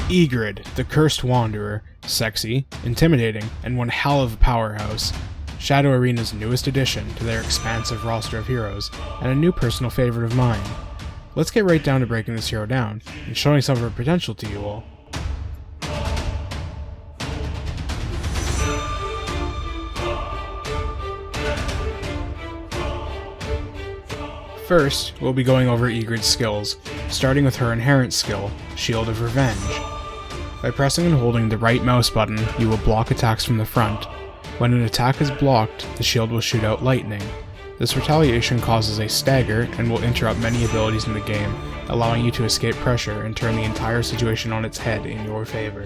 Igrid, the Cursed Wanderer, sexy, intimidating, and one hell of a powerhouse. Shadow Arena's newest addition to their expansive roster of heroes, and a new personal favorite of mine. Let's get right down to breaking this hero down, and showing some of her potential to you all. First, we'll be going over Igrid's skills, starting with her inherent skill, Shield of Revenge. By pressing and holding the right mouse button, you will block attacks from the front. When an attack is blocked, the shield will shoot out lightning. This retaliation causes a stagger and will interrupt many abilities in the game, allowing you to escape pressure and turn the entire situation on its head in your favor.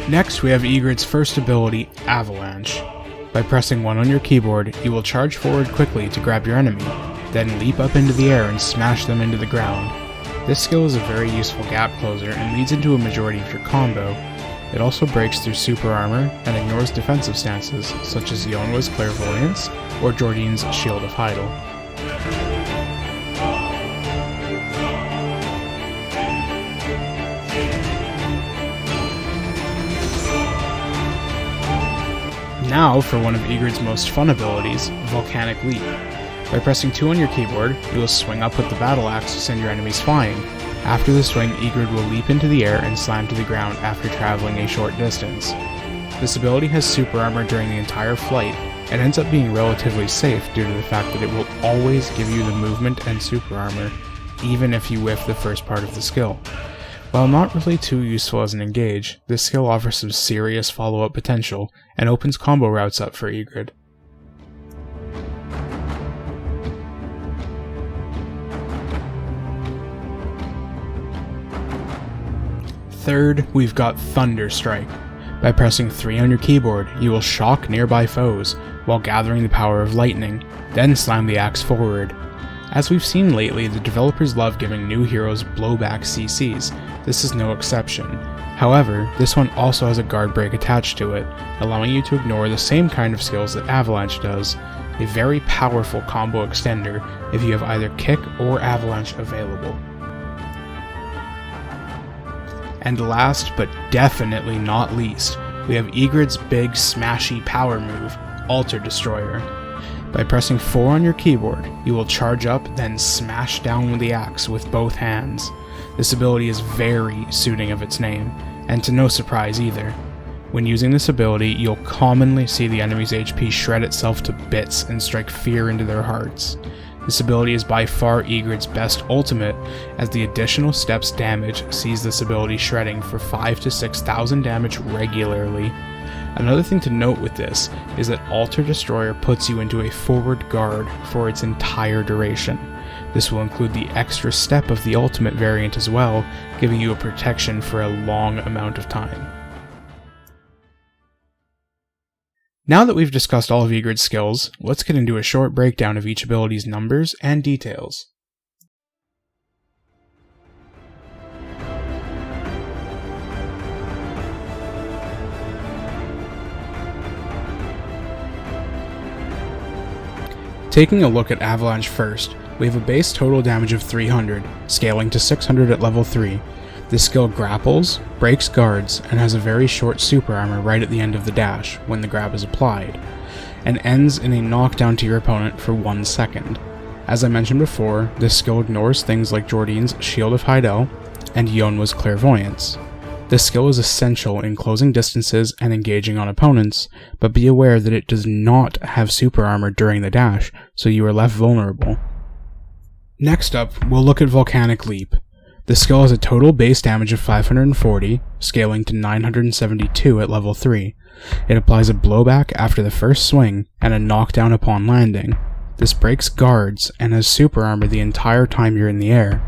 Next, we have Igrid's first ability, Avalanche. By pressing 1 on your keyboard, you will charge forward quickly to grab your enemy, then leap up into the air and smash them into the ground. This skill is a very useful gap closer and leads into a majority of your combo. It also breaks through super armor and ignores defensive stances, such as Yonwa's Clairvoyance or Jordine's Shield of Heidel. Now for one of Igrid's most fun abilities, Volcanic Leap. By pressing 2 on your keyboard, you will swing up with the battle axe to send your enemies flying. After the swing, Igrid will leap into the air and slam to the ground after traveling a short distance. This ability has super armor during the entire flight, and ends up being relatively safe due to the fact that it will always give you the movement and super armor, even if you whiff the first part of the skill. While not really too useful as an engage, this skill offers some serious follow-up potential, and opens combo routes up for Igrid. Third, we've got Thunder Strike. By pressing 3 on your keyboard, you will shock nearby foes, while gathering the power of lightning, then slam the axe forward. As we've seen lately, the developers love giving new heroes blowback CCs. This is no exception. However, this one also has a guard break attached to it, allowing you to ignore the same kind of skills that Avalanche does, a very powerful combo extender if you have either Kick or Avalanche available. And last, but definitely not least, we have Igrid's big smashy power move, Altar Destroyer. By pressing 4 on your keyboard, you will charge up, then smash down with the axe with both hands. This ability is very suiting of its name, and to no surprise either. When using this ability, you'll commonly see the enemy's HP shred itself to bits and strike fear into their hearts. This ability is by far Igrid's best ultimate, as the additional steps damage sees this ability shredding for 5,000 to 6,000 damage regularly. Another thing to note with this is that Altar Destroyer puts you into a forward guard for its entire duration. This will include the extra step of the ultimate variant as well, giving you a protection for a long amount of time. Now that we've discussed all of Igrid's skills, let's get into a short breakdown of each ability's numbers and details. Taking a look at Avalanche first, we have a base total damage of 300, scaling to 600 at level 3. This skill grapples, breaks guards, and has a very short super armor right at the end of the dash when the grab is applied, and ends in a knockdown to your opponent for 1 second. As I mentioned before, this skill ignores things like Jordine's Shield of Heidel and Yonwa's Clairvoyance. This skill is essential in closing distances and engaging on opponents, but be aware that it does not have super armor during the dash, so you are left vulnerable. Next up, we'll look at Volcanic Leap. The skill has a total base damage of 540, scaling to 972 at level 3. It applies a blowback after the first swing, and a knockdown upon landing. This breaks guards, and has super armor the entire time you're in the air.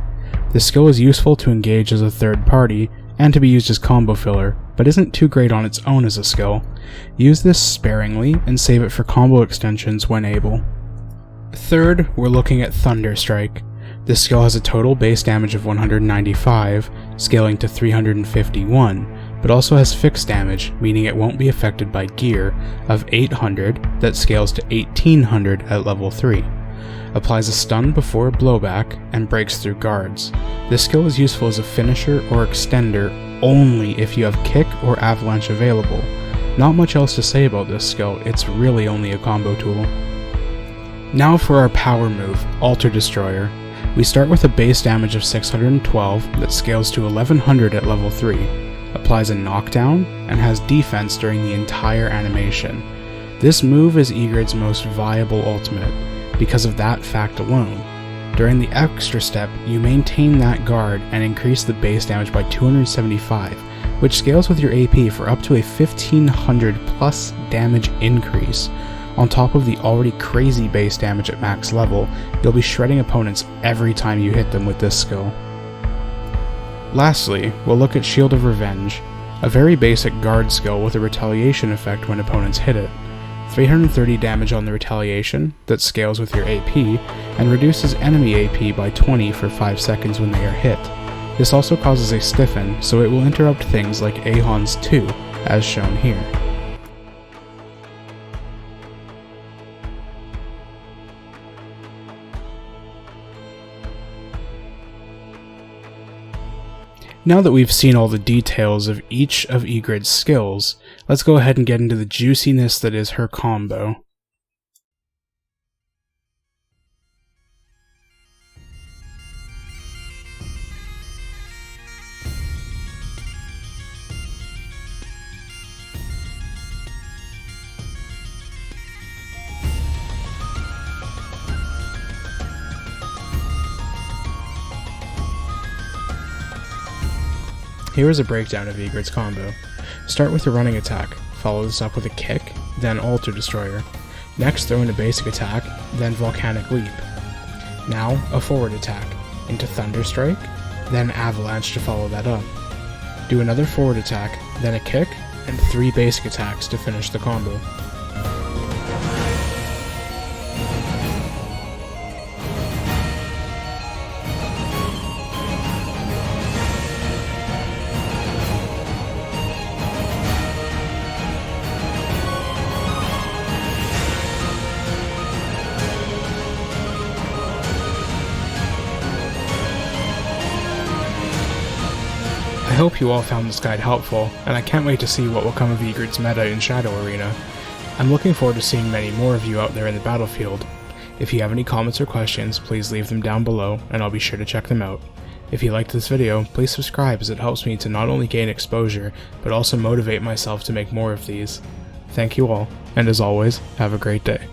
This skill is useful to engage as a third party, and to be used as combo filler, but isn't too great on its own as a skill. Use this sparingly, and save it for combo extensions when able. Third, we're looking at Thunder Strike. This skill has a total base damage of 195, scaling to 351, but also has fixed damage, meaning it won't be affected by gear, of 800 that scales to 1800 at level 3. Applies a stun before a blowback, and breaks through guards. This skill is useful as a finisher or extender only if you have kick or avalanche available. Not much else to say about this skill, it's really only a combo tool. Now for our power move, Altar Destroyer. We start with a base damage of 612 that scales to 1100 at level 3, applies a knockdown, and has defense during the entire animation. This move is Igrid's most viable ultimate, because of that fact alone. During the extra step, you maintain that guard and increase the base damage by 275, which scales with your AP for up to a 1500 plus damage increase. On top of the already crazy base damage at max level, you'll be shredding opponents every time you hit them with this skill. Lastly, we'll look at Shield of Revenge, a very basic guard skill with a retaliation effect when opponents hit it. 330 damage on the retaliation, that scales with your AP, and reduces enemy AP by 20 for 5 seconds when they are hit. This also causes a stiffen, so it will interrupt things like Ahon's 2, as shown here. Now that we've seen all the details of each of Igrid's skills, let's go ahead and get into the juiciness that is her combo. Here is a breakdown of Igrid's combo. Start with a running attack, follow this up with a kick, then Altar Destroyer. Next throw in a basic attack, then Volcanic Leap. Now a forward attack, into Thunder Strike, then Avalanche to follow that up. Do another forward attack, then a kick, and 3 basic attacks to finish the combo. I hope you all found this guide helpful, and I can't wait to see what will come of Igrid's meta in Shadow Arena. I'm looking forward to seeing many more of you out there in the battlefield. If you have any comments or questions, please leave them down below, and I'll be sure to check them out. If you liked this video, please subscribe as it helps me to not only gain exposure, but also motivate myself to make more of these. Thank you all, and as always, have a great day.